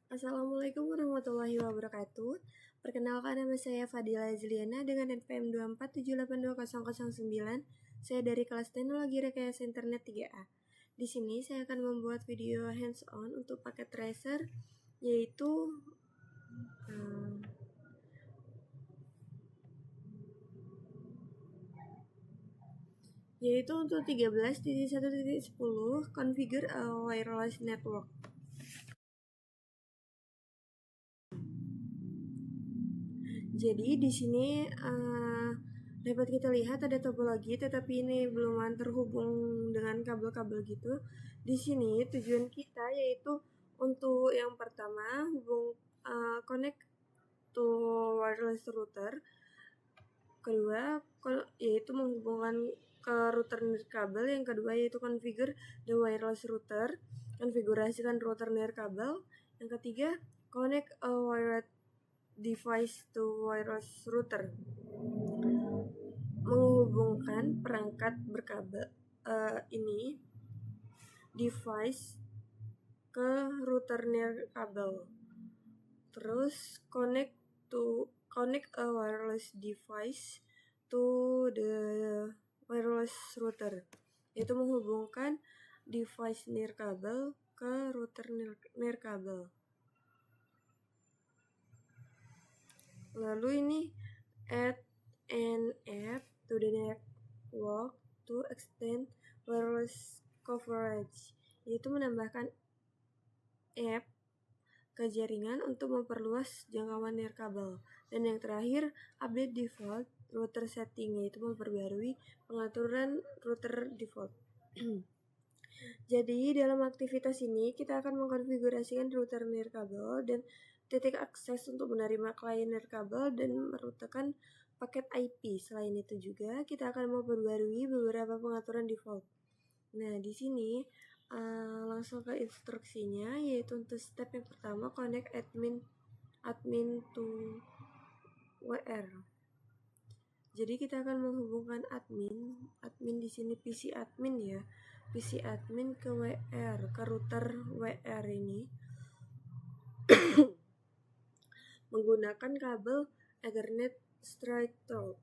Assalamualaikum warahmatullahi wabarakatuh. Perkenalkan, nama saya Fadila Ziliana dengan NPM 247822009. Saya dari kelas Teknologi Rekayasa Internet 3A. Di sini saya akan membuat video hands-on untuk paket tracer, yaitu untuk 13.1.10 configure a wireless network. Jadi di sini dapat kita lihat ada topologi, tetapi ini belum terhubung dengan kabel-kabel gitu. Di sini tujuan kita yaitu untuk yang pertama connect to wireless router. Kedua yaitu menghubungkan ke router nirkabel. Yang kedua yaitu configure the wireless router, konfigurasikan router nirkabel. Yang ketiga connect a wireless device to wireless router, menghubungkan perangkat berkabel ini device ke router nirkabel. Terus connect a wireless device to the wireless router, yaitu menghubungkan device nirkabel ke router nirkabel. Lalu ini add an app to the network to extend wireless coverage, yaitu menambahkan app ke jaringan untuk memperluas jangkauan nirkabel. Dan yang terakhir, update default router setting, yaitu memperbarui pengaturan router default. Jadi dalam aktivitas ini kita akan mengkonfigurasikan router nirkabel dan titik akses untuk menerima klien nirkabel dan merutekan paket IP. Selain itu juga kita akan memperbarui beberapa pengaturan default. Nah, di sini langsung ke instruksinya, yaitu untuk step yang pertama connect admin to WR. Jadi kita akan menghubungkan admin di sini PC admin ya. PC admin ke WR, ke router WR ini menggunakan kabel Ethernet straight through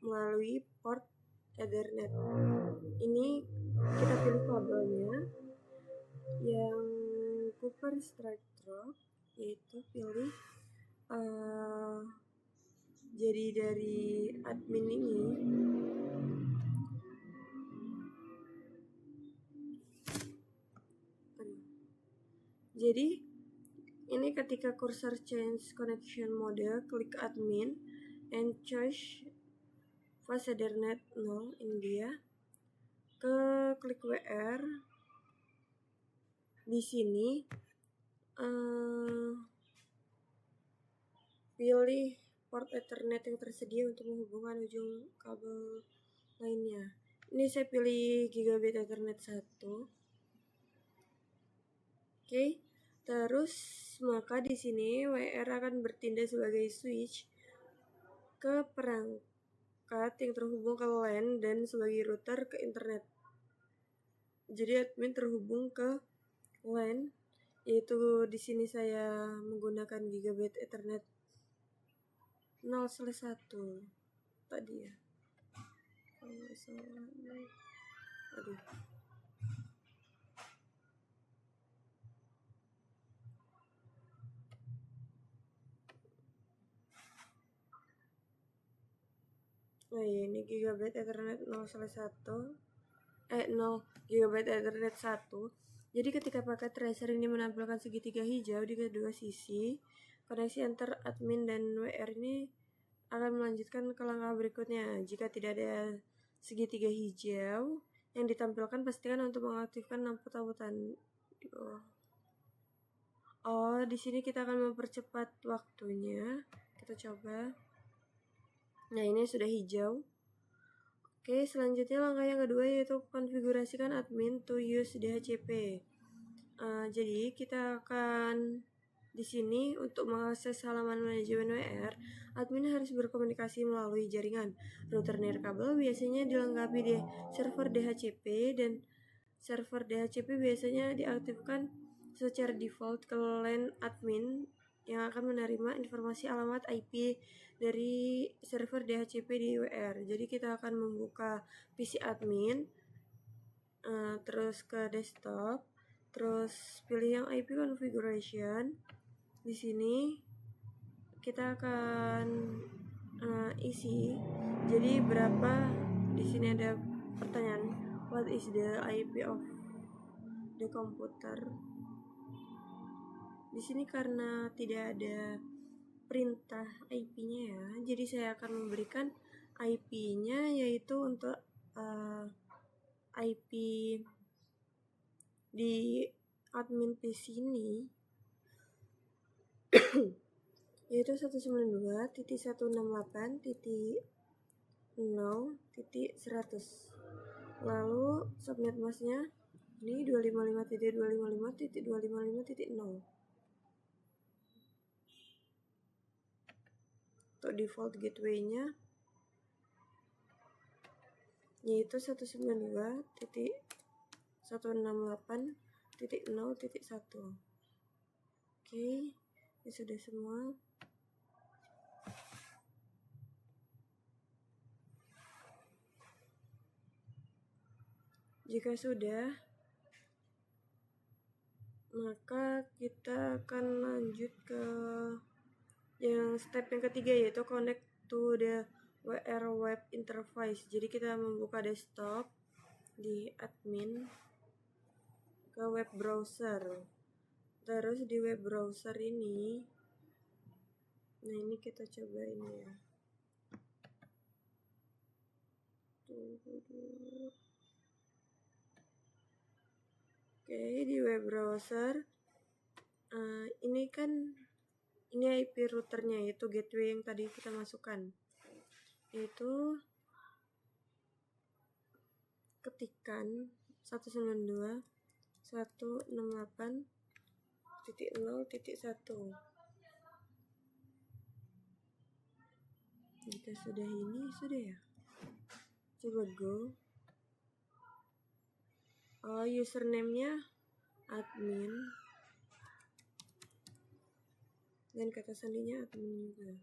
melalui port Ethernet. Ini kita pilih kabelnya yang Cooper straight through, yaitu pilih jadi dari admin ini jadi ini ketika cursor change connection mode, klik admin and choose fast Ethernet 0, ini dia. Ke klik WR. Di sini pilih port Ethernet yang tersedia untuk menghubungkan ujung kabel lainnya. Ini saya pilih gigabit Ethernet 1. Oke. Terus maka di sini WR akan bertindak sebagai switch ke perangkat yang terhubung ke LAN dan sebagai router ke internet. Jadi admin terhubung ke LAN, yaitu di sini saya menggunakan gigabit Ethernet 0/1 tadi ya. Kalau nggak salah. Aduh. Oh iya, ini gigabit Ethernet 0/1. 0 gigabit Ethernet 1. Jadi ketika paket tracer ini menampilkan segitiga hijau di kedua sisi, koneksi antar admin dan WR ini akan melanjutkan ke langkah berikutnya. Jika tidak ada segitiga hijau yang ditampilkan, pastikan untuk mengaktifkan lampu tautan di bawah. Oh, di sini kita akan mempercepat waktunya. Kita coba. Nah, ini sudah hijau. Oke, selanjutnya langkah yang kedua yaitu konfigurasikan admin to use DHCP. Jadi kita akan di sini untuk mengakses halaman manajemen WR, admin harus berkomunikasi melalui jaringan. Router nirkabel biasanya dilengkapi server DHCP dan server DHCP biasanya diaktifkan secara default ke LAN admin yang akan menerima informasi alamat IP dari server DHCP di WR. Jadi kita akan membuka PC admin, terus ke desktop, terus pilih yang IP configuration. Di sini kita akan isi. Jadi berapa? Di sini ada pertanyaan, what is the IP of the computer? Di sini karena tidak ada perintah IP-nya ya, jadi saya akan memberikan IP-nya yaitu untuk IP di admin PC ini yaitu 192.168.0.100. Lalu subnet masknya ini 255.255.255.0. Untuk default gateway-nya yaitu 192.168.0.1. Oke, ini sudah semua. Jika sudah, maka kita akan lanjut ke yang step yang ketiga, yaitu connect to the WR web interface. Jadi kita membuka desktop di admin ke web browser. Terus di web browser ini, nah ini kita coba ini ya. Tunggu dulu. Oke, di web browser ini kan ini IP routernya, yaitu gateway yang tadi kita masukkan, yaitu ketikan 192.168.0.1. Jika sudah ini sudah ya, coba go. Username-nya admin dan kata sandinya admin juga.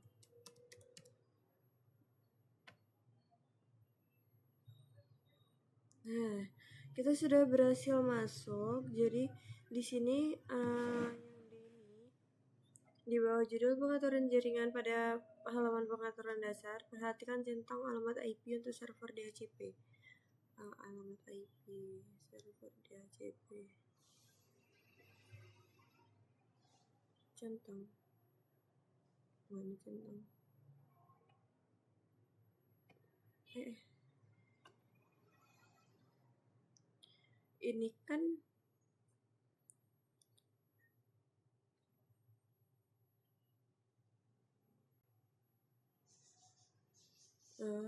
Nah, kita sudah berhasil masuk. Jadi di sini di bawah judul pengaturan jaringan pada halaman pengaturan dasar, perhatikan centang alamat IP untuk server DHCP. Alamat IP server DHCP. Centang. Mana centang? Ini kan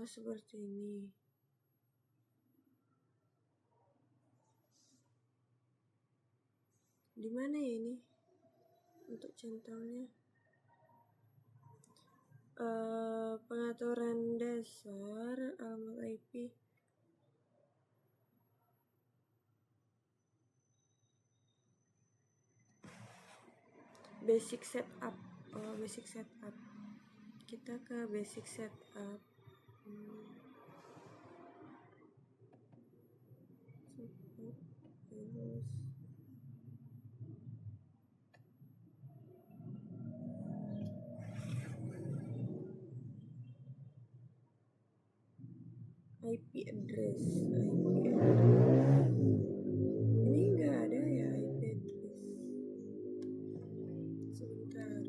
seperti ini. Di mana ya ini untuk centangnya? Pengaturan dasar alamat IP. Basic setup. Basic setup. Kita ke basic setup. IP address. Ini enggak ada ya IP address. Sebentar.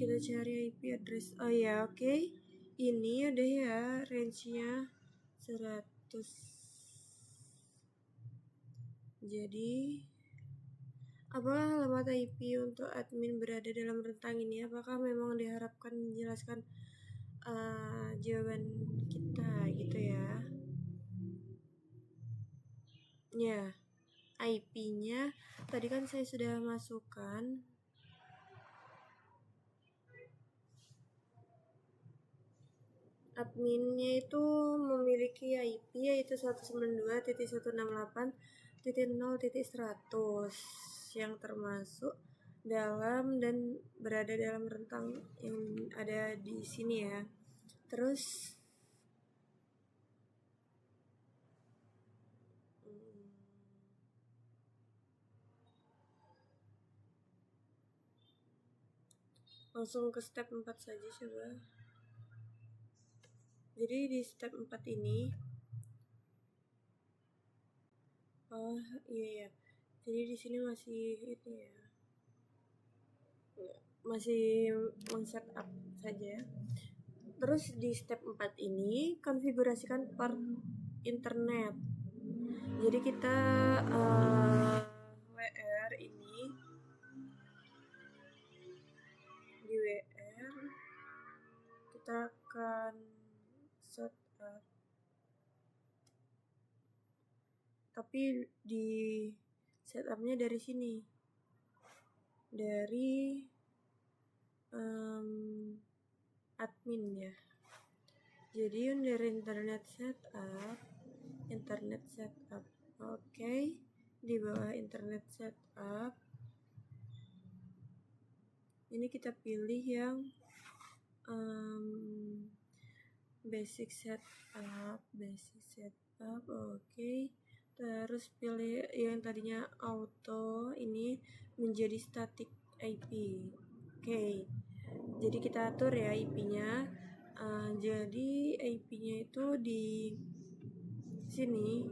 Kita cari IP address. Oh ya, oke. Ini ada ya, range-nya 100. Jadi, apakah alamat IP untuk admin berada dalam rentang ini? Apakah memang diharapkan menjelaskan jawaban kita gitu ya? Ya, IP-nya tadi kan saya sudah masukkan. Adminnya itu memiliki IP yaitu 192.168.0.100. yang termasuk dalam dan berada dalam rentang yang ada di sini ya. Terus langsung ke step 4 saja coba. Jadi di step 4 ini iya. Jadi di sini masih itu ya. Masih men-setup saja. Terus di step 4 ini konfigurasikan port internet. Jadi kita WR ini di WR kita akan setup, tapi di setupnya dari sini, dari admin ya. Jadi dari internet setup. Oke, di bawah internet setup ini kita pilih yang basic setup. Oke. Terus pilih yang tadinya auto ini menjadi static IP. Oke. Jadi kita atur ya IP-nya. Jadi IP-nya itu di sini.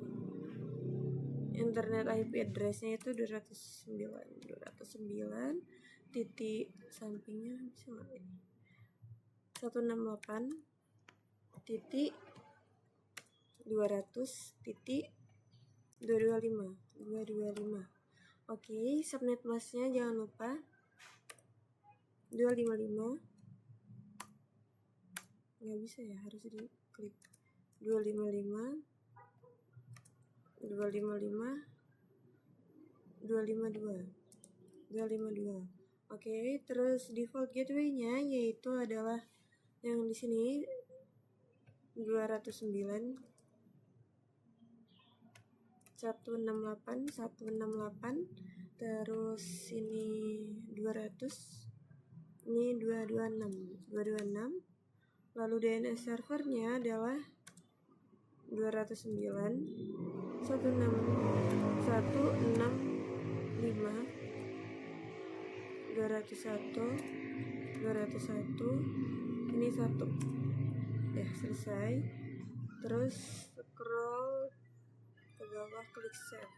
Internet IP address-nya itu 209 titik sampingnya bisa nggak ini? 168 titik 200 titik 225. Oke, subnet masknya jangan lupa 255. Nggak bisa ya, harus diklik 255 252. Oke, terus default gateway-nya yaitu adalah yang di sini 209 168 terus ini 200, ini 226. Lalu DNS servernya adalah 209 165 201 ini 1 ya, selesai. Terus scroll ke bawah, klik save.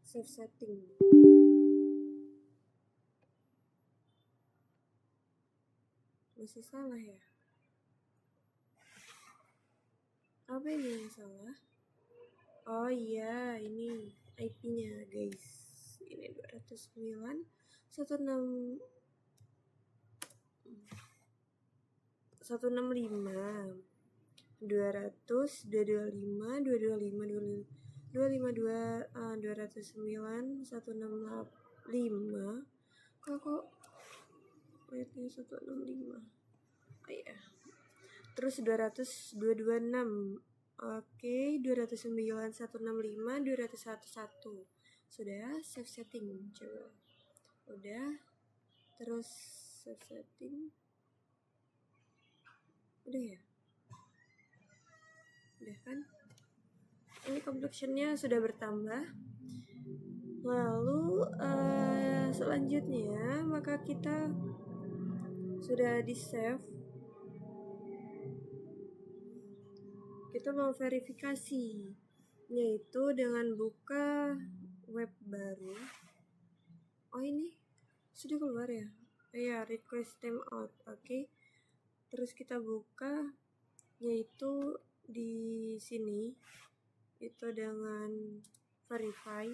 Save setting. Masih salah ya? Apa ini yang salah? Oh iya, ini IP-nya guys. Ini 209 165 200 225 225 252 209 165. Kok rate-nya 165? Oh iya. Terus 200 226. Oke, 209 165 201. Sudah, save setting coba. Udah. Terus save setting. Udah ya? Udah kan? Ini complexionnya sudah bertambah. Lalu selanjutnya maka kita sudah di save. Kita mau verifikasi, yaitu dengan buka web baru. Oh ini sudah keluar ya? Ya, request timeout. Oke. Terus kita buka, yaitu di sini itu dengan verify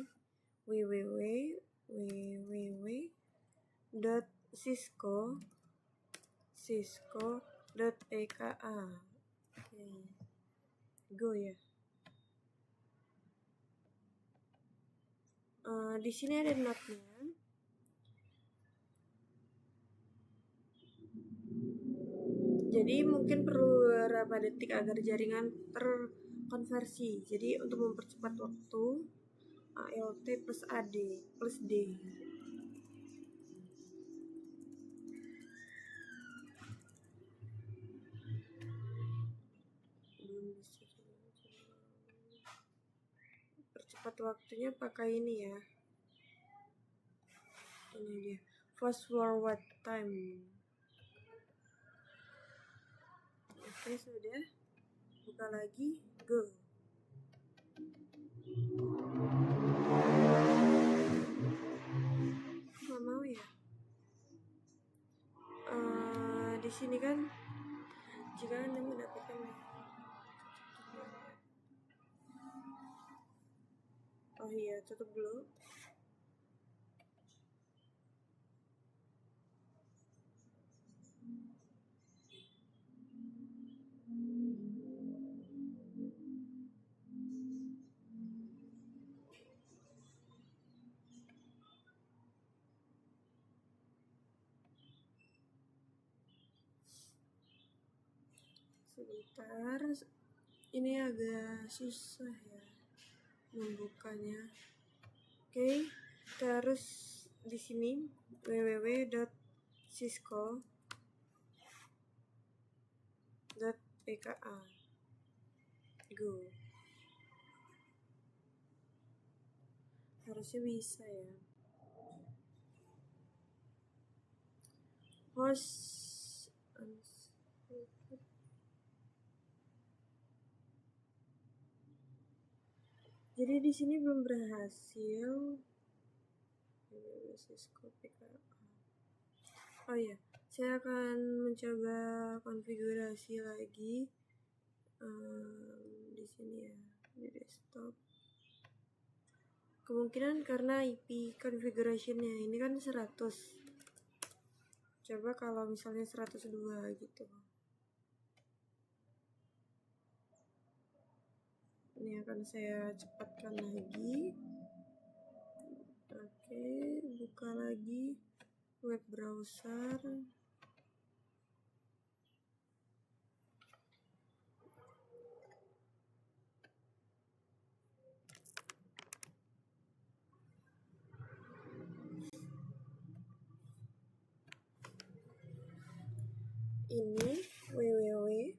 www.cisco.pka. Oke. Go ya. Di sini ada notnya. Jadi mungkin perlu beberapa detik agar jaringan terkonversi. Jadi untuk mempercepat waktu, ALT plus AD plus D. Percepat waktunya pakai ini ya. Ini dia, fast forward time. Oke, sudah. Buka lagi, go. Nggak mau ya. Di sini kan jika Anda mendapatkan tutup dulu. Sebentar, ini agak susah ya membukanya. Oke, kita harus di sini www.cisco.pka. Go. Harusnya bisa ya. Host jadi di sini belum berhasil. Oh ya, saya akan mencoba konfigurasi lagi di sini ya, di desktop. Kemungkinan karena IP configurationnya ini kan 100. Coba kalau misalnya 102 gitu. Ini akan saya cepatkan lagi. Oke, buka lagi web browser. Ini www.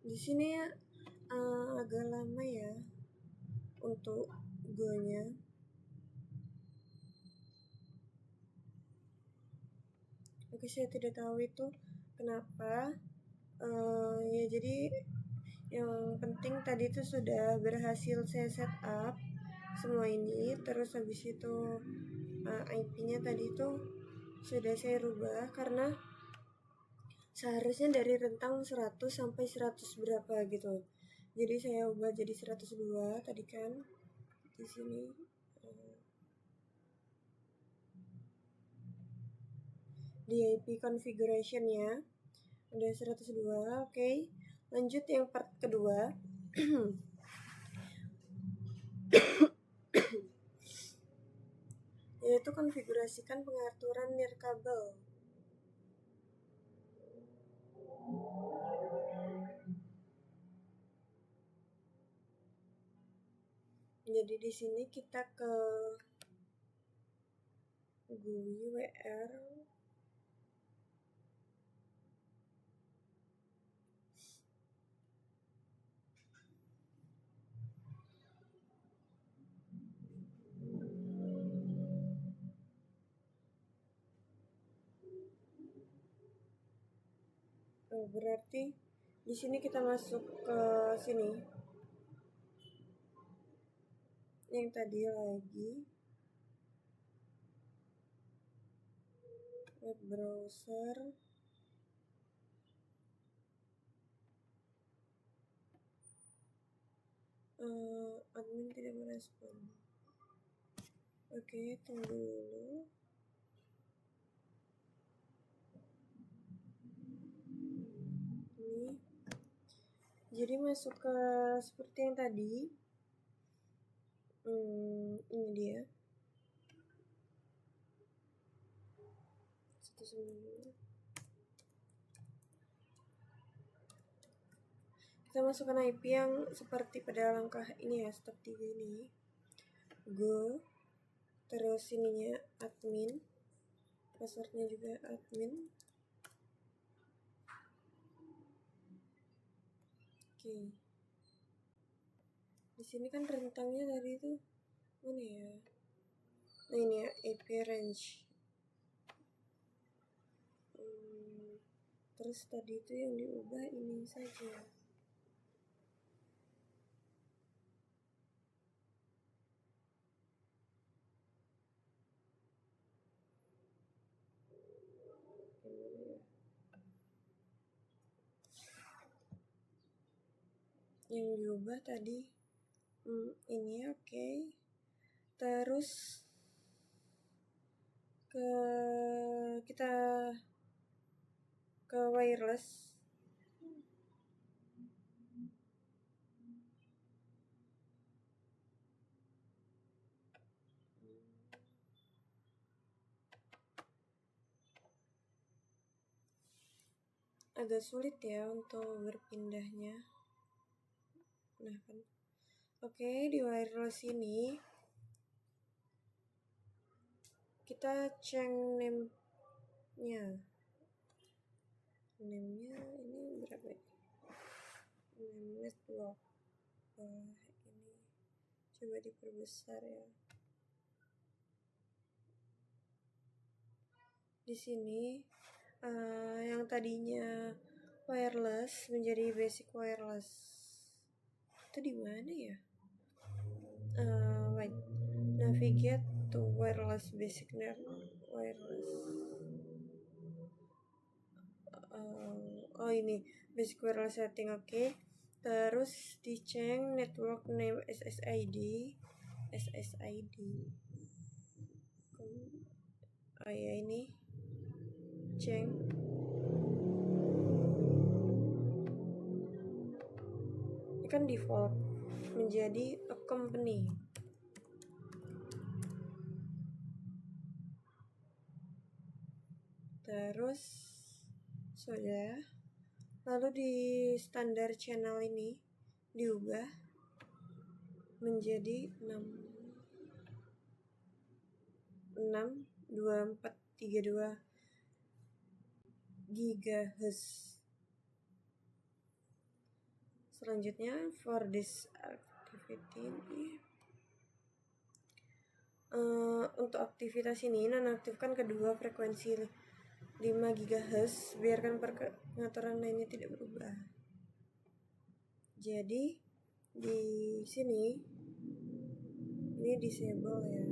Di sini agak lama ya untuk go-nya. Oke, saya tidak tahu itu kenapa. Ya jadi yang penting tadi itu sudah berhasil saya setup semua ini. Terus habis itu IP-nya tadi itu sudah saya rubah karena seharusnya dari rentang 100 sampai 100 berapa gitu. Jadi saya ubah jadi 102 tadi kan. Di sini di IP configuration ya. Udah 102. Oke. Lanjut yang part kedua. Yaitu konfigurasikan pengaturan nirkabel. Jadi di sini kita ke GUI WR. Berarti di sini kita masuk ke sini. Yang tadi lagi. web browser, admin tidak merespon. Oke, tunggu dulu. Ini jadi masuk ke seperti yang tadi. Ini dia. 192. Kita masukkan IP yang seperti pada langkah ini ya, step 3 ini. Go, terus ininya admin, passwordnya juga admin. Oke. Di sini kan rentangnya dari itu mana ya? Nah ini ya, IP range. Terus tadi itu yang diubah ini saja. Yang diubah tadi ini oke. Terus kita ke wireless. Agak sulit ya untuk berpindahnya. Nah kan. Oke, di wireless ini kita change name-nya. Name-nya ini berapa ya? Name network. Ini coba diperbesar ya. Di sini yang tadinya wireless menjadi basic wireless. Itu di mana ya? Wait. Navigate to wireless basic network wireless. Oh ini basic wireless setting, oke. Terus di change network name SSID. Oh ya ini change. Ini kan default menjadi a company. Terus sudah. Lalu di standar channel ini diubah menjadi 62432 GHz. Selanjutnya for this activity untuk aktivitas ini nonaktifkan kedua frekuensi 5 GHz, biarkan pengaturan lainnya tidak berubah. Jadi di sini ini disable ya.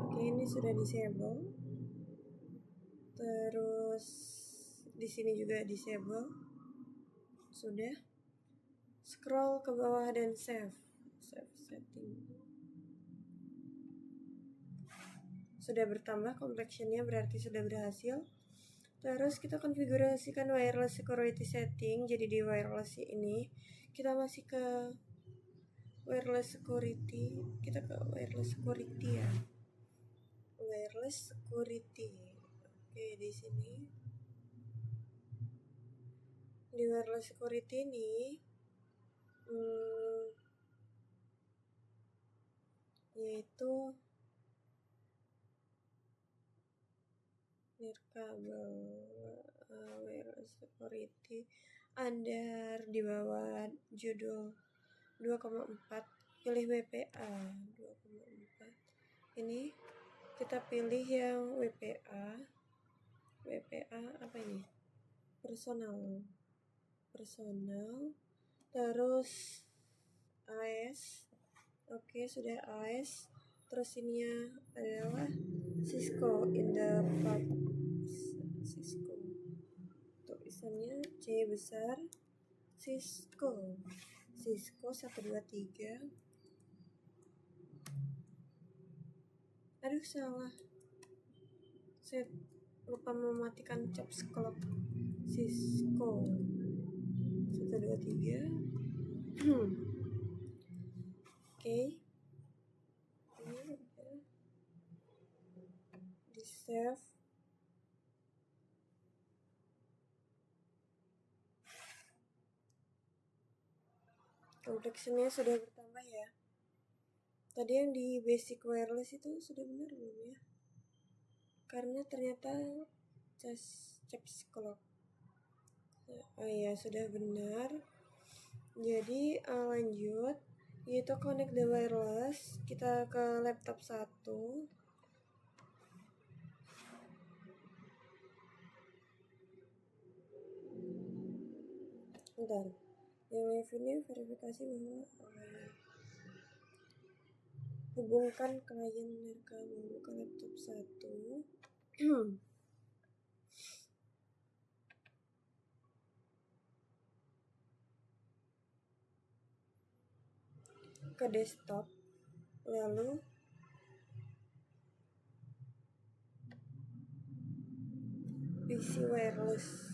Oke, ini sudah disable. Terus di sini juga disable. Sudah. Scroll ke bawah dan save setting. Sudah bertambah complexionnya, berarti sudah berhasil. Terus kita konfigurasikan wireless security setting. Jadi di wireless ini kita masih ke wireless security. Kita ke wireless security ya. Wireless security. Oke, di sini di wireless security ini yaitu nirkabel wireless security under di bawah judul 2,4 pilih WPA 2,4. Ini kita pilih yang WPA apa ini, personal, terus AS. Oke, sudah AS. Terus ininya adalah Cisco in the pub. Cisco. Tulisannya C besar. Cisco 123. Aduh salah, saya lupa mematikan caps lock. Cisco 123. Oke. Ini udah di save. Complexionnya sudah bertambah ya. Tadi yang di basic wireless itu sudah benar belum ya? Karena ternyata caps lock. Oh iya, sudah benar. Jadi lanjut, yaitu connect the wireless. Kita ke laptop 1. Bentar, yang ini verifikasi bahwa hubungkan klien kamu ke laptop 1. Ke desktop, lalu PC wireless.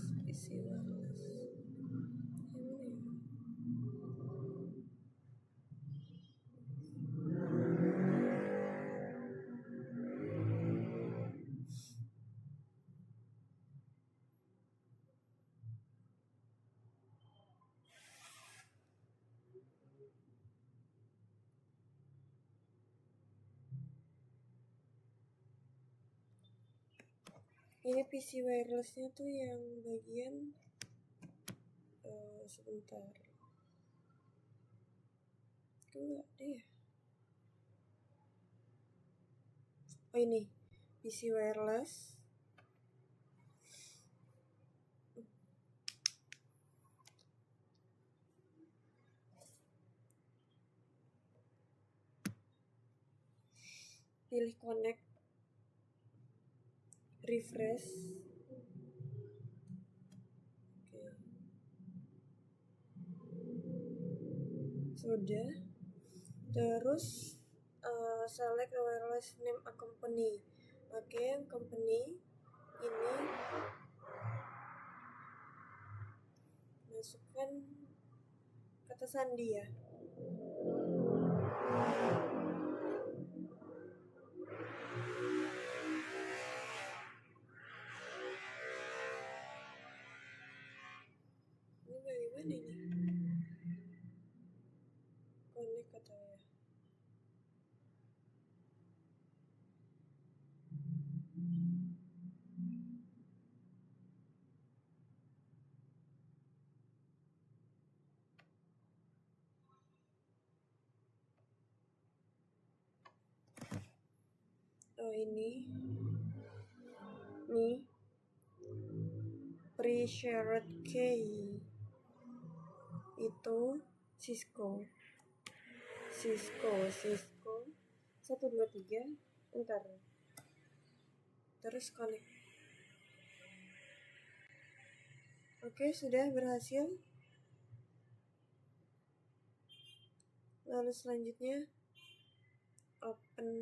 Ini PC wirelessnya tuh yang bagian sebentar. Enggak deh. Oh ini PC wireless. Pilih connect, refresh. Oke. Sudah. Terus select the wireless name a company. Oke, company ini masukkan kata sandi ya. Ini bagaimana ini? Connect katanya. Oh ini nih pre-shared key itu Cisco 123. Entar, terus connect. Oke, sudah berhasil. Lalu selanjutnya open.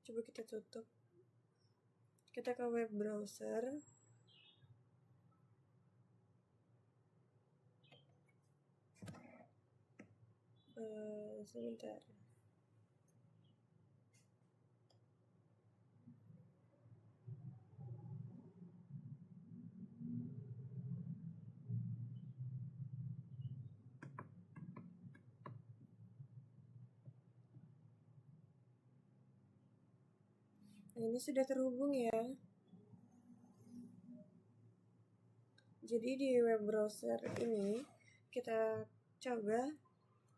Coba kita tutup. Kita ke web browser. Sebentar. Nah, ini sudah terhubung ya. Jadi di web browser ini kita coba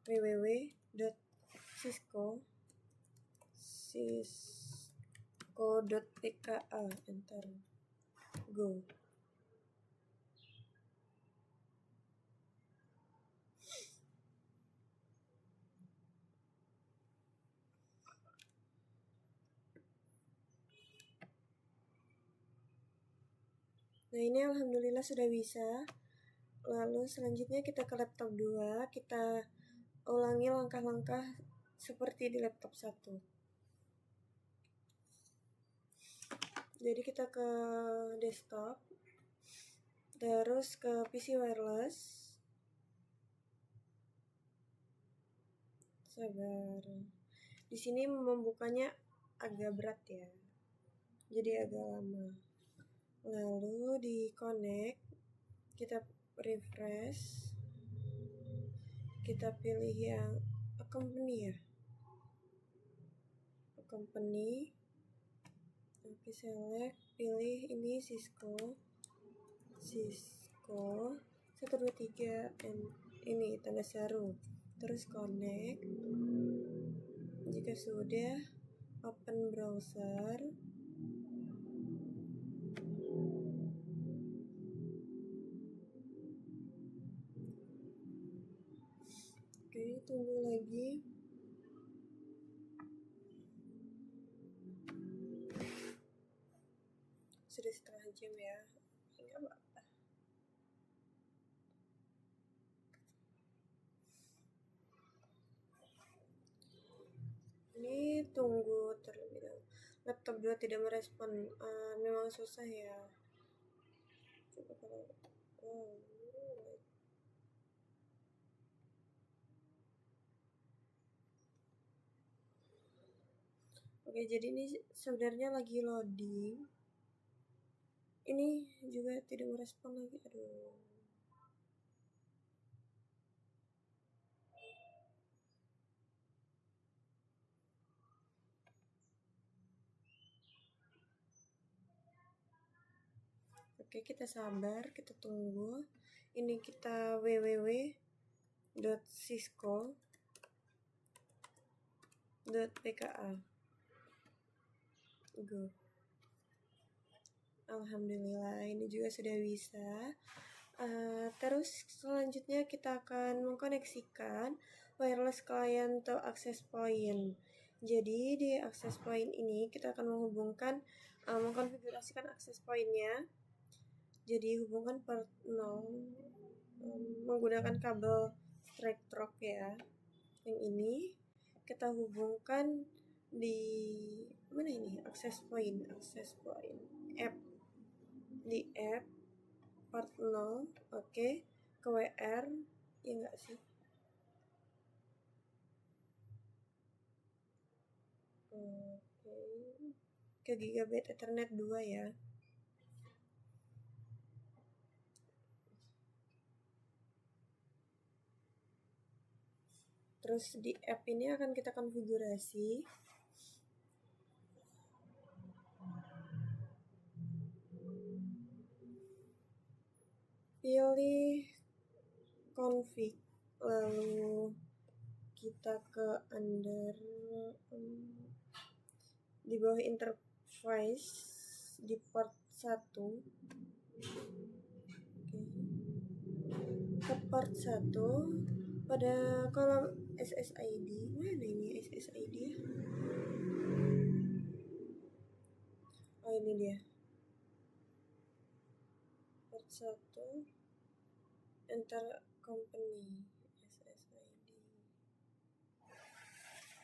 www.cisco.pka. Enter, go. Nah ini alhamdulillah sudah bisa. Lalu selanjutnya kita ke laptop 2, kita ulangi langkah-langkah seperti di laptop 1. Jadi kita ke desktop, terus ke PC wireless. Sabar. Di sini membukanya agak berat ya. Jadi agak lama. Lalu di connect, kita refresh. Kita pilih yang accompany ya. Accompany. Oke, select, pilih ini Cisco 1 2 3 ini tanda seru. Terus connect. Jika sudah, open browser. Oke, tunggu lagi. Sudah setengah jam ya. Enggak apa-apa. Ini tunggu terlebih dahulu. Laptop 2 tidak merespon. Memang susah ya. Coba kalau Oke, jadi ini sebenarnya lagi loading. Ini juga tidak merespon lagi. Aduh. Oke, kita sabar, kita tunggu. Ini kita www.cisco.pka. Go. Alhamdulillah, ini juga sudah bisa. Terus selanjutnya kita akan mengkoneksikan wireless client atau access point. Jadi di access point ini kita akan mengkonfigurasikan access point-nya. Jadi hubungkan port 0 menggunakan kabel straight rock ya. Yang ini kita hubungkan di mana ini? Access point app. Di app part 0, oke, ke WR, ya enggak sih? Oke, ke Gigabit Ethernet 2 ya. Terus di app ini akan kita konfigurasi. Pilih config, lalu kita ke under di bawah interface di port 1. Ke port 1 pada kolom SSID. Mana ini SSID ya? Oh, ini dia. Port 1 enter company SSID.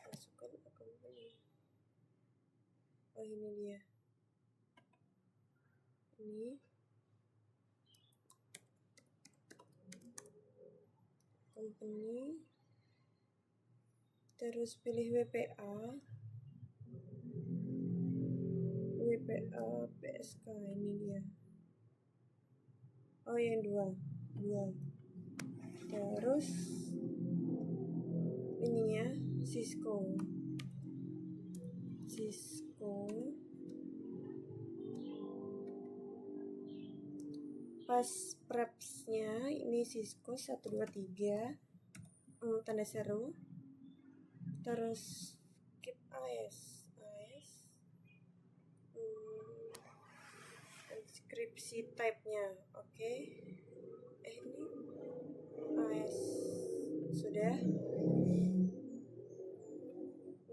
Masukkan company. Oh, ini dia. Ini company. Terus pilih WPA PSK, ini dia. Oh, yang dua. Terus ininya Cisco pas prepsnya ini Cisco 1 2 3 tanda seru. Terus keep AS inskripsi type-nya oke. Ini AS sudah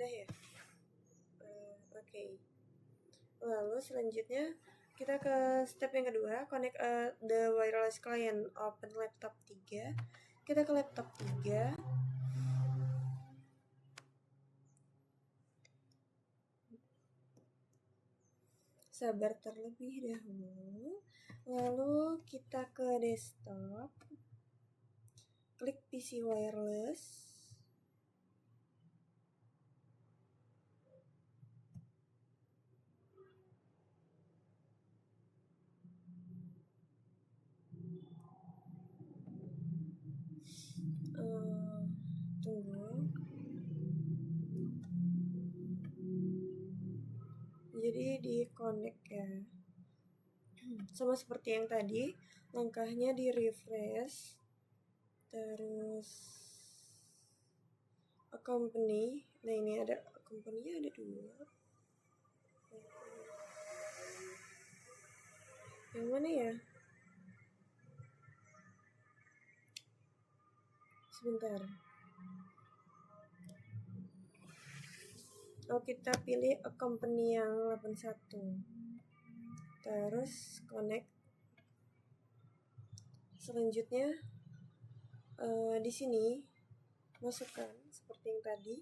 ya. Oke. Lalu selanjutnya kita ke step yang kedua, connect the wireless client, open laptop 3. Kita ke laptop 3. Sabar terlebih dahulu. Lalu kita ke desktop. Klik PC wireless. Tunggu. Jadi di connect ya. Sama seperti yang tadi, langkahnya di refresh. Terus company. Nah, ini ada company-nya ada 2. Yang mana ya? Sebentar. Oh, kita pilih company yang 81. Terus connect. Selanjutnya di sini masukkan seperti yang tadi.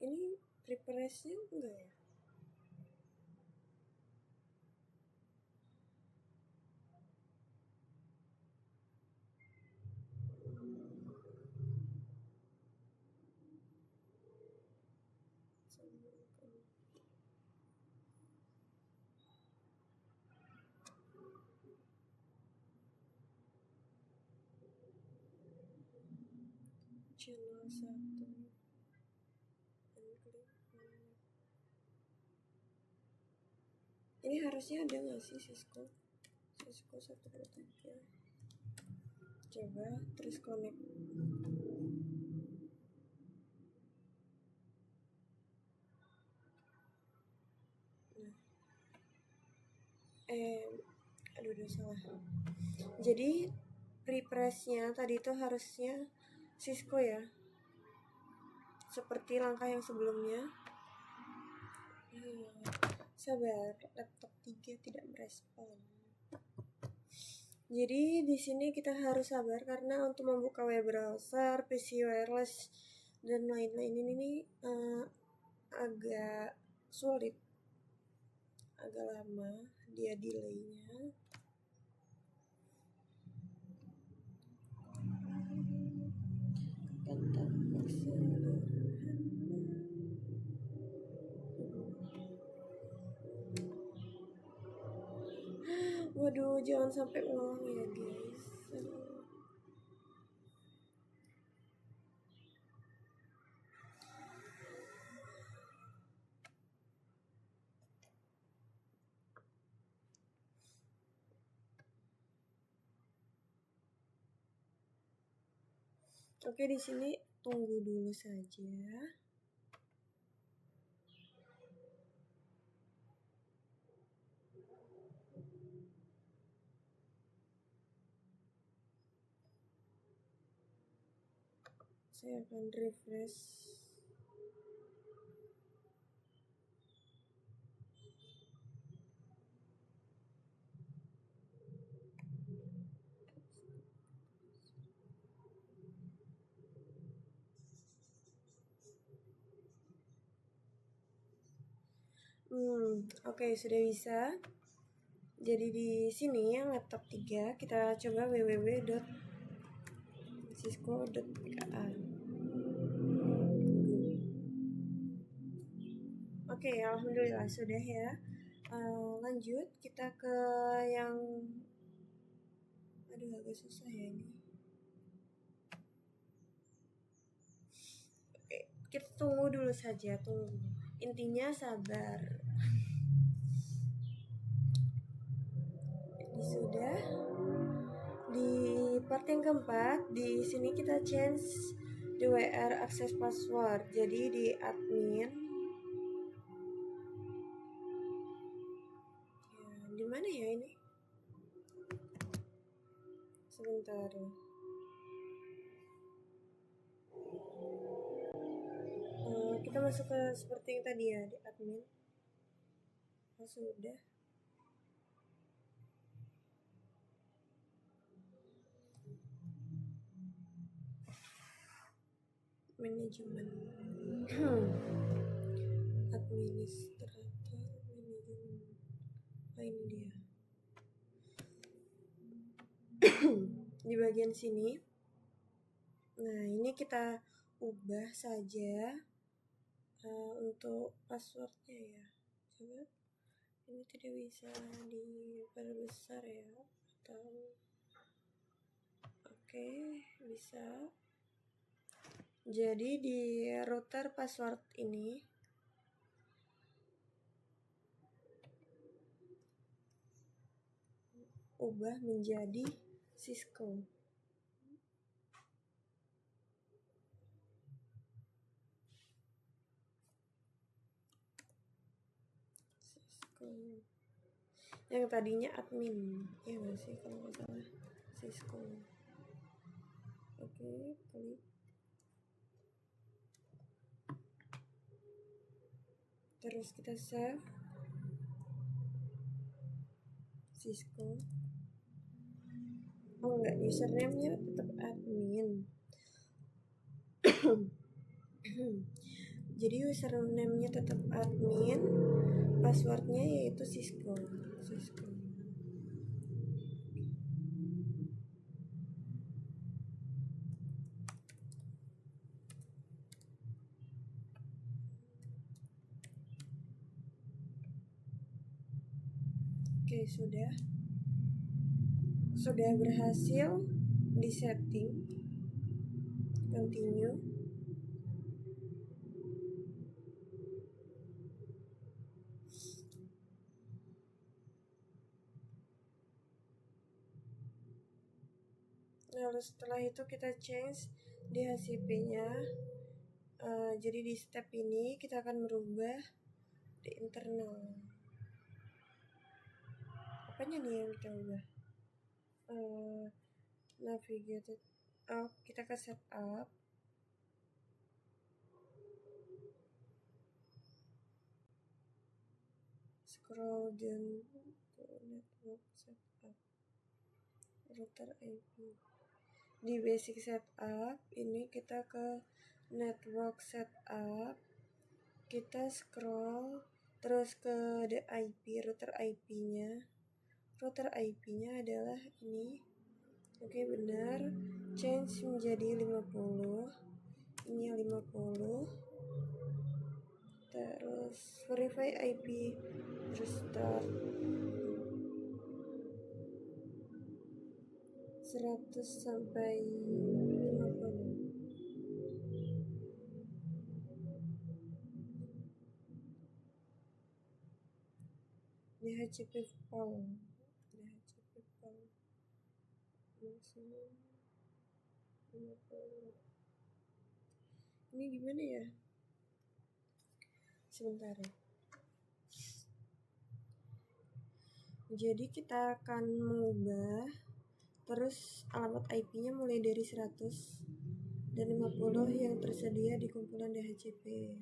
Ini preparation enggak ya? Channel 1. Ini harusnya ada nggak sih Cisco 123. Coba terus connect. Aduh salah. Jadi prepress-nya tadi itu harusnya Cisco ya, seperti langkah yang sebelumnya. Sabar, laptop 3 tidak merespon. Jadi di sini kita harus sabar karena untuk membuka web browser, PC wireless dan lain-lain ini agak sulit, agak lama dia delaynya. Waduh, jangan sampai ulang ya guys. Oke, di sini tunggu dulu saja. Saya akan refresh. Oke, sudah bisa. Jadi di sini yang laptop 3 kita coba www.cisco.ka. Oke, alhamdulillah sudah ya. Lanjut kita ke yang agak susah ya ini. Oke, kita tunggu dulu saja, tunggu. Intinya sabar. Ini sudah. Di part yang keempat, di sini kita change the WR access password. Jadi di admin. Ya, di mana ya ini? Sebentar. Kita Kita masuk ke seperti yang tadi ya, di admin. Oh, sudah. Manajemen. Administrator manajemen. Oh, ini dia. Di bagian sini. Nah, ini kita ubah saja untuk passwordnya ya. Coba. Ini tidak bisa diperbesar ya, atau oke, bisa. Jadi di router password ini ubah menjadi Cisco. Yang tadinya admin, ya nggak sih kalau nggak salah, Cisco. Oke, klik. Terus kita save Cisco. Oh enggak, username-nya tetap admin. Jadi username-nya tetap admin, passwordnya yaitu Cisco. Oke, sudah berhasil di setting. Continue. Lalu setelah itu kita change di HCP-nya. Jadi di step ini kita akan merubah di internal. Apanya nih yang kita ubah? Navigated. Kita ke setup. Scroll down to network setup. Router IP. Di basic setup ini kita ke network setup. Kita scroll terus ke the IP, router IP-nya. Router IP-nya adalah ini. Oke, benar. Change menjadi 50. Ini 50. Terus verify IP, restart 100 sampai 50. DHCP file. Maximum 50. Ini gimana ya? Sebentar ya. Jadi kita akan mengubah, terus alamat IP-nya mulai dari 100 dan 50 yang tersedia di kumpulan DHCP.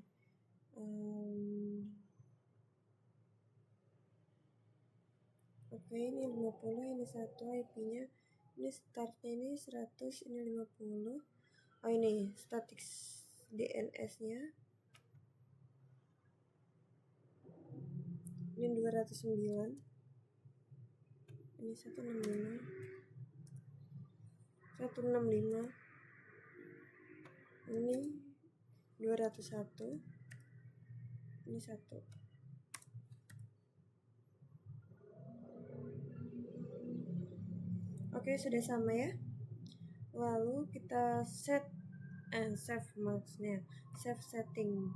Oke, ini 50, ini satu IP-nya. Ini startnya ini 100, ini 50. Oh, ini static DNS-nya. Ini 209. Ini 165. 165. Ini 201. Ini 1. Oke, sudah sama ya. Lalu kita save maksudnya save setting.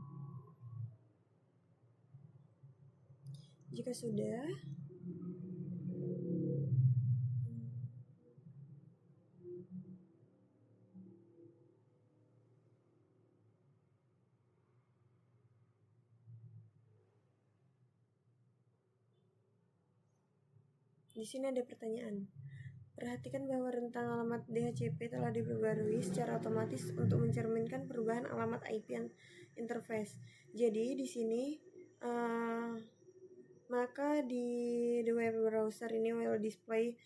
Jika sudah, di sini ada pertanyaan. Perhatikan bahwa rentang alamat DHCP telah diperbarui secara otomatis untuk mencerminkan perubahan alamat IP interface. Jadi di sini maka di the web browser ini will display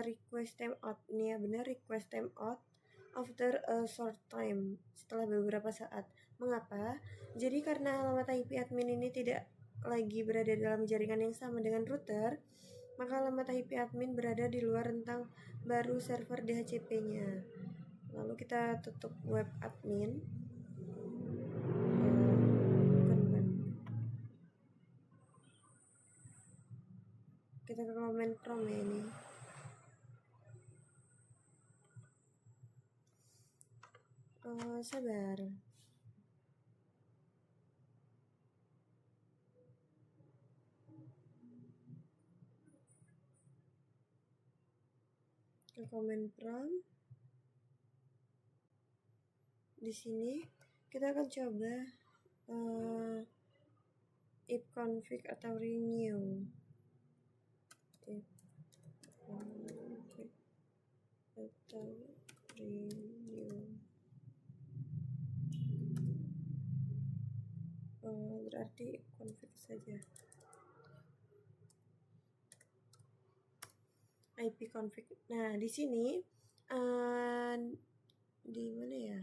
request timeout. Ini ya benar, request timeout after a short time, setelah beberapa saat. Mengapa? Jadi karena alamat IP admin ini tidak lagi berada dalam jaringan yang sama dengan router, maka alamat IP admin berada di luar rentang baru server DHCP-nya. Lalu kita tutup web admin. Kita ke command prompt ya ini. Sabar. Ke command prompt. Di sini kita akan coba if config atau renew. If config atau renew. Berarti config saja. IP config. Nah, di sini di mana ya?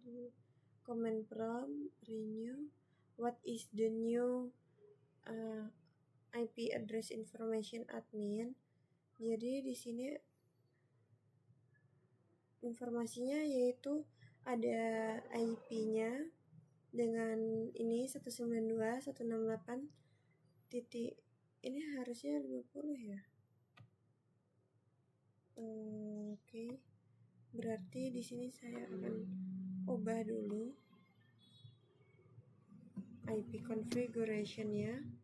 Di command prompt renew. What is the new IP address information admin? Jadi di sini informasinya yaitu ada IP-nya dengan ini 192.168 titik, ini harusnya 50 ya. Oke. Berarti di sini saya akan ubah dulu IP configuration-nya.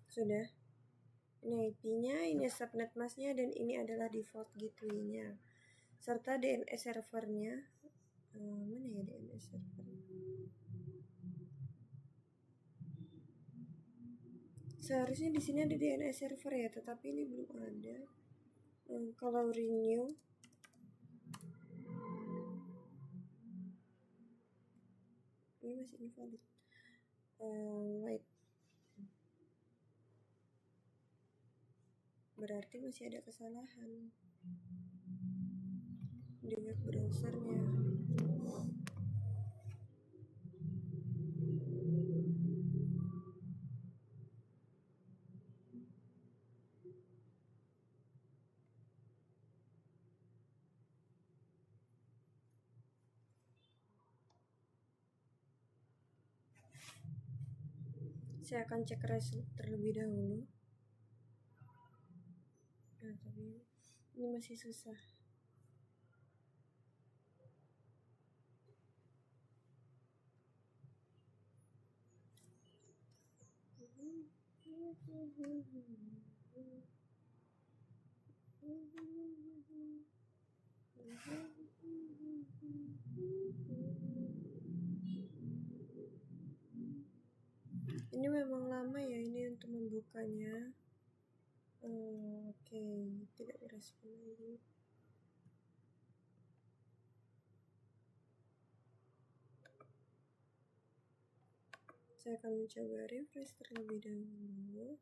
Sudah. Ini IP-nya, ini subnet mask-nya, dan ini adalah default gateway-nya. Serta DNS servernya. Mana ya DNS servernya? Seharusnya di sini ada DNS server ya, tetapi ini belum ada. Kalau renew, ini masih invalid. Wait. Berarti masih ada kesalahan di web browsernya. Saya akan cek result terlebih dahulu. Nah, tapi ini masih susah. Ini memang lama ya ini untuk membukanya. Oke, tidak merespon lagi. Saya akan mencoba refresh terlebih dahulu.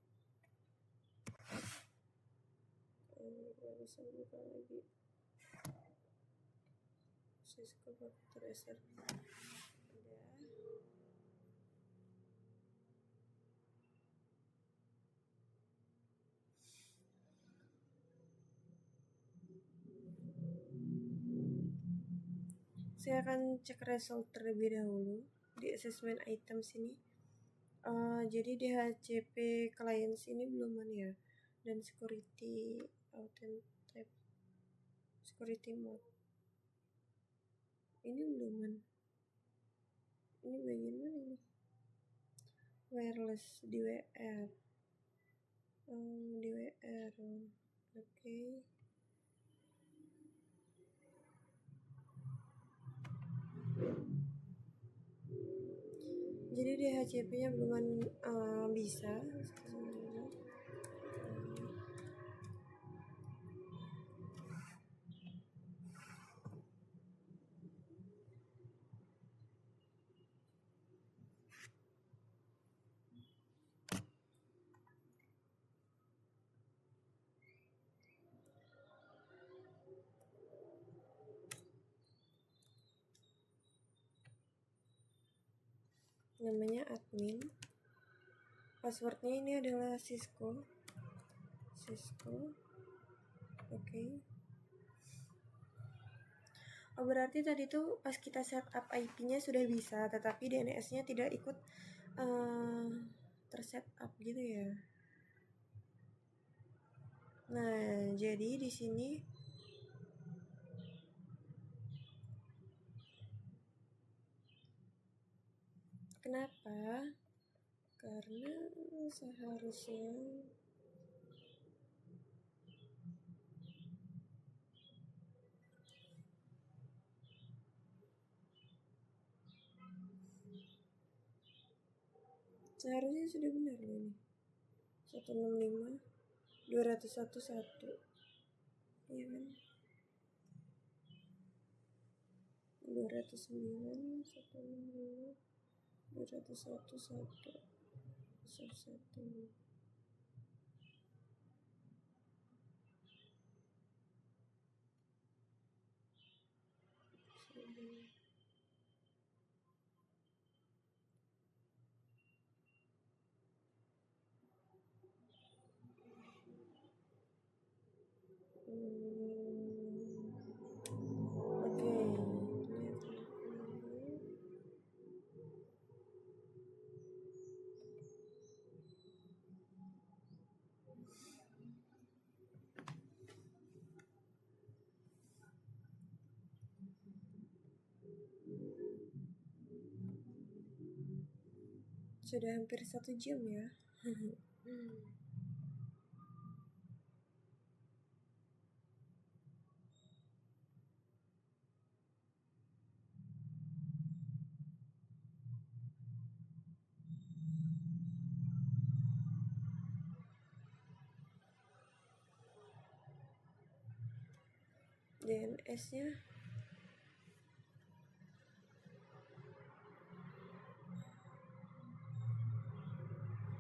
Bisa buka lagi. Cisco Tracer. Saya akan cek result terlebih dahulu di assessment items ini. Jadi DHCP clients ini belum ya, dan security authent type security mode. Ini beluman. Ini bagian mana ini? Wireless di WR. Di WR. Oke. Jadi DHCP-nya belum bisa. Namanya admin. Passwordnya ini adalah Cisco. Oke. Oh, berarti tadi tuh pas kita setup IP-nya sudah bisa, tetapi DNS-nya tidak ikut tersetup gitu ya. Nah, jadi di sini kenapa? Karena seharusnya sudah benar loh ini. 165 201 iya kan? 209 165 201 1 Oke. Sudah hampir 1 jam ya. DNS-nya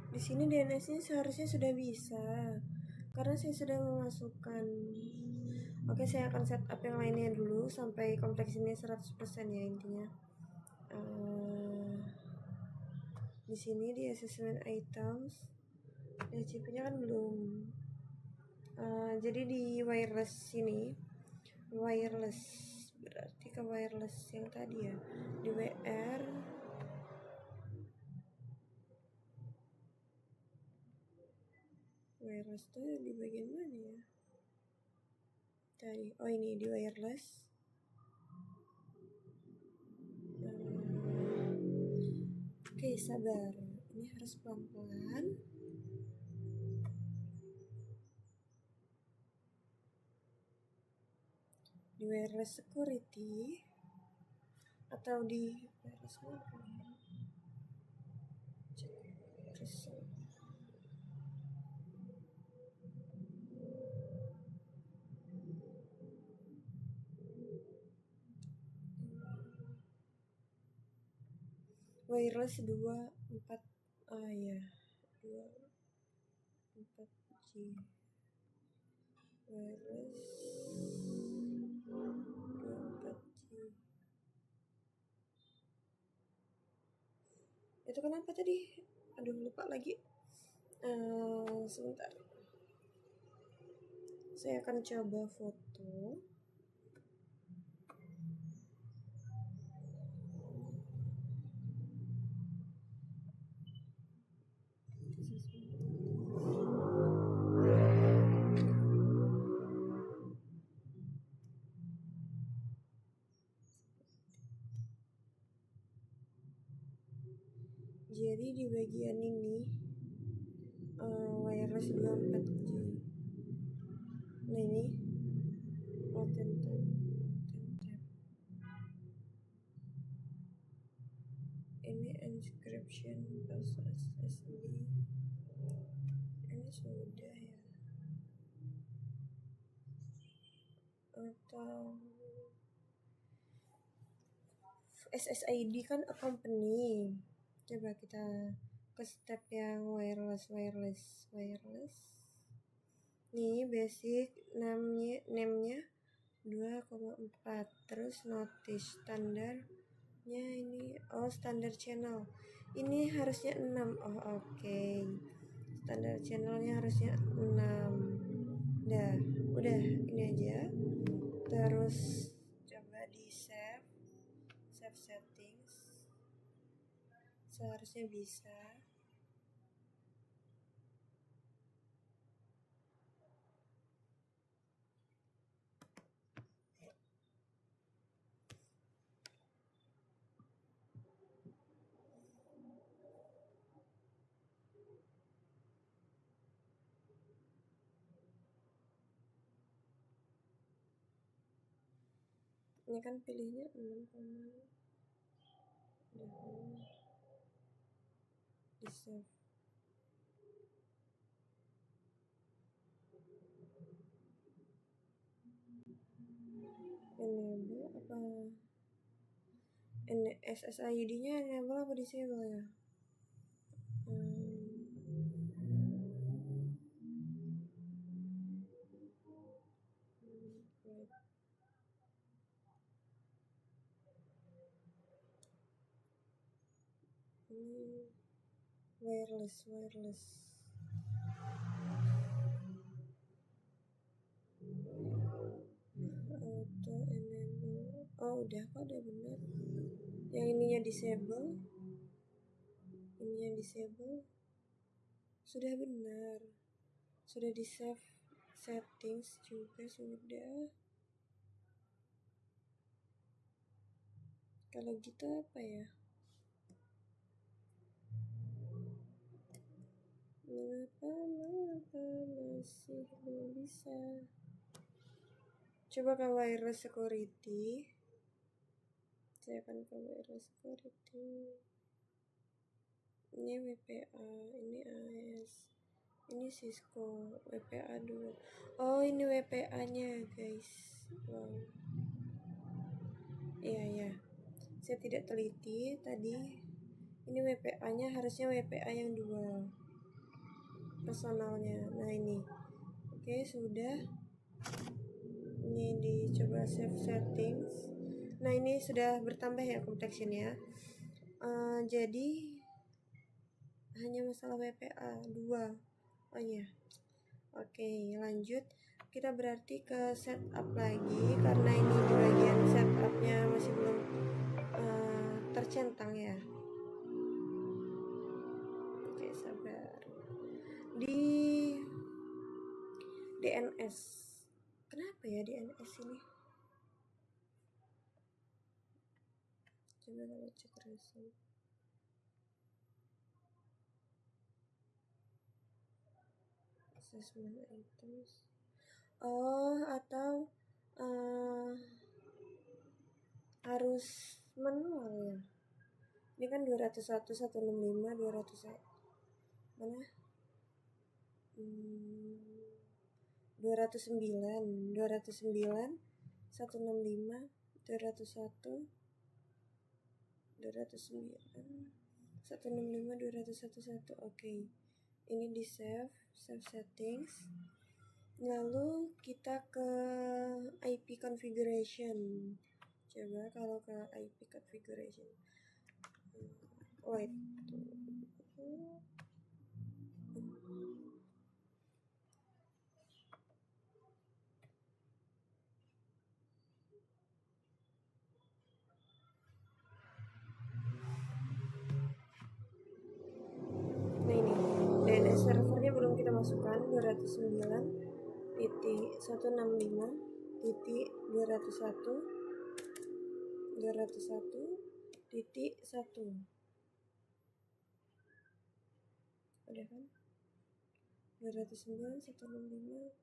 di sini DNS-nya seharusnya sudah bisa karena saya sudah memasukkan. Oke, saya akan setup yang lainnya dulu sampai kompleksitasnya 100% ya intinya. Di sini di assessment items DHCP-nya kan belum. Jadi di wireless sini, wireless berarti ke wireless yang tadi ya, di WR wireless tuh di bagian mana ya tadi? Oh, ini di wireless. Oke, sabar, ini harus pelan-pelan. Di wireless security atau di wireless mana? Wireless 24 ya 24G wireless 24G. Itu kenapa tadi? Aduh, lupa lagi. Sebentar, saya akan coba foto. Jadi di bagian ini wireless 24G. Nah ini open tab. Ini encryption SSD. Ini sudah ya. Atau SSID kan a company. Coba kita ke step yang wireless. Nih basic name-nya 2,4. Terus notice standarnya ini standar channel. Ini harusnya 6. Oke. Standar channelnya harusnya 6. Udah ini aja. Terus coba di save settings. Seharusnya bisa. Ini kan pilihnya 6, di save. Enable apa? SSID-nya enable apa disable ya? Ini wireless. Auto enable. Udah kok, udah bener. Yang ininya disable. Sudah benar. Sudah di save settings juga sudah. Kalau gitu apa ya? Mengapa masih belum bisa? Coba ke wireless security. Saya akan ke wireless security. Ini WPA, ini AS, ini Cisco, WPA 2. Ini WPA nya guys. Wow. Iya. Saya tidak teliti tadi. Ini WPA nya harusnya WPA yang 2 personalnya. Nah ini. Oke, sudah. Ini dicoba save settings. Nah ini sudah bertambah ya protectionnya. Jadi hanya masalah WPA 2. Iya. Oke, lanjut. Kita berarti ke setup lagi karena ini di bagian setupnya masih belum tercentang ya. Oke, sabar. Di DNS. Kenapa ya DNS ini? Coba kita cek result. Assessment items. Atau harus manual ya. Ini kan 201, 165, 200 mana? 209, 165, 201, 209, 165, 201. Oke. Ini di save settings. Lalu kita ke IP configuration. Coba kalau ke IP configuration. Wait. Nah ini DNS servernya belum kita masukkan. 209.165.201.201.1. Udah kan? 209, 165,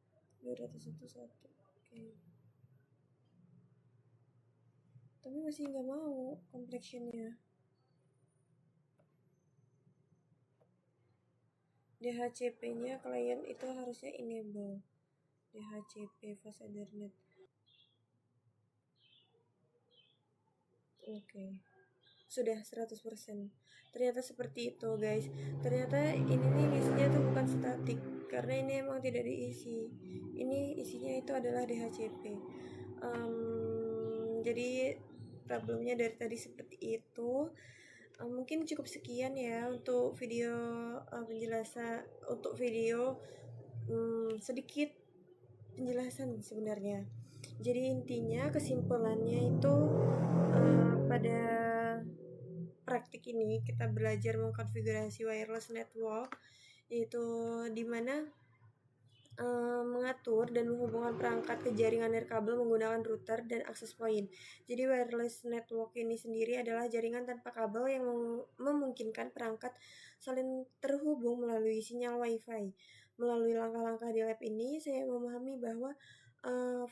211. Oke. Tapi masih nggak mau complexionnya. DHCP-nya klien itu harusnya enable. DHCP fast Ethernet. Oke. Sudah 100%. Ternyata seperti itu, guys. Ternyata ini nih isinya tuh bukan statik, karena ini emang tidak diisi. Ini isinya itu adalah DHCP. Jadi problemnya dari tadi seperti itu. Mungkin cukup sekian ya untuk video penjelasan, untuk video sedikit penjelasan sebenarnya. Jadi intinya kesimpulannya itu pada praktik ini kita belajar mengkonfigurasi wireless network, yaitu dimana mengatur dan menghubungkan perangkat ke jaringan nirkabel menggunakan router dan access point. Jadi wireless network ini sendiri adalah jaringan tanpa kabel yang memungkinkan perangkat saling terhubung melalui sinyal WiFi. Melalui langkah-langkah di lab ini, saya memahami bahwa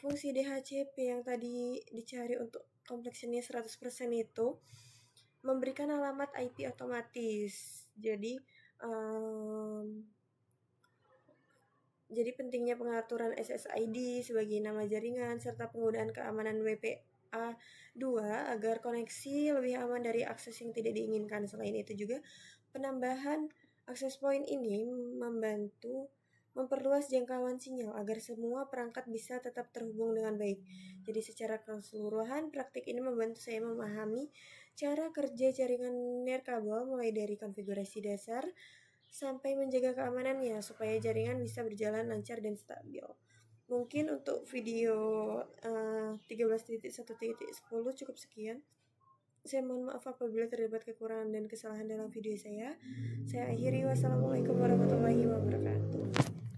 fungsi DHCP yang tadi dicari untuk complexionnya 100% itu memberikan alamat IP otomatis. Jadi pentingnya pengaturan SSID sebagai nama jaringan serta penggunaan keamanan WPA2 agar koneksi lebih aman dari akses yang tidak diinginkan. Selain itu juga penambahan access point ini membantu memperluas jangkauan sinyal agar semua perangkat bisa tetap terhubung dengan baik. Jadi secara keseluruhan praktik ini membantu saya memahami cara kerja jaringan nirkabel mulai dari konfigurasi dasar sampai menjaga keamanannya supaya jaringan bisa berjalan lancar dan stabil. Mungkin untuk video 13.1.10 cukup sekian. Saya mohon maaf apabila terdapat kekurangan dan kesalahan dalam video saya. Saya akhiri, wassalamualaikum warahmatullahi wabarakatuh.